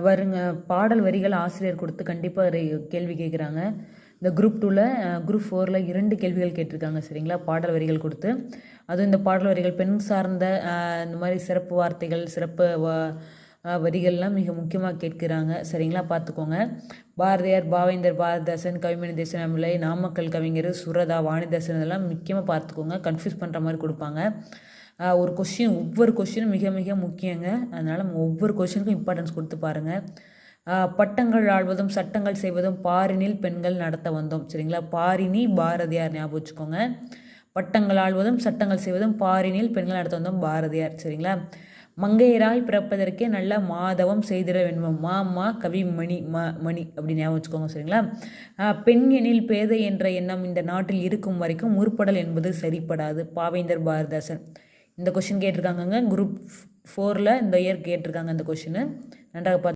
வருங்க பாடல் வரிகள் ஆசிரியர் கொடுத்து கண்டிப்பாக கேள்வி கேட்குறாங்க. இந்த குரூப் 2ல் குரூப் 4ல் 2 கேள்விகள் கேட்டிருக்காங்க சரிங்களா, பாடல் வரிகள் கொடுத்து. அதுவும் இந்த பாடல் வரிகள் பெண் சார்ந்த இந்த மாதிரி சிறப்பு வார்த்தைகள் சிறப்பு வரிகள்லாம் மிக முக்கியமாக கேட்குறாங்க சரிங்களா, பார்த்துக்கோங்க. பாரதியார், பாவேந்தர், பாரதிதாசன், கவிமணி தேசநாயகம்பிள்ளை, நாமக்கல் கவிஞர், சுரதா, வாணிதாசன் இதெல்லாம் முக்கியமாக பார்த்துக்கோங்க. கன்ஃபியூஸ் பண்ணுற மாதிரி கொடுப்பாங்க. ஒரு கொஷின் ஒவ்வொரு கொஷினும் மிக மிக முக்கியங்க. அதனால் ஒவ்வொரு கொஷினுக்கும் இம்பார்ட்டன்ஸ் கொடுத்து பாருங்கள். பட்டங்கள் ஆள்வதும் சட்டங்கள் செய்வதும் பாரினில் பெண்கள் நடத்த வந்தோம் சரிங்களா. பாரினி பாரதியார் ஞாபகம் வச்சுக்கோங்க. பட்டங்கள் ஆள்வதும் சட்டங்கள் செய்வதும் பாரினில் பெண்கள் நடத்த வந்தோம் பாரதியார் சரிங்களா. மங்கையராய் பிறப்பதற்கே நல்ல மாதவம் செய்திட வேண்டும் மாமா கவி மணி மணி அப்படி ஞாபகம் வச்சுக்கோங்க சரிங்களா. பெண் எனில் பேதை என்ற எண்ணம் இந்த நாட்டில் இருக்கும் வரைக்கும் முற்படல் என்பது சரிப்படாது பாவேந்தர், பாரதிதாசன். இந்த கொஷின் கேட்டிருக்காங்கங்க குரூப் 4ல் இந்த இயர் கேட்டிருக்காங்க. இந்த கொஷின் நன்றாக பார்த்து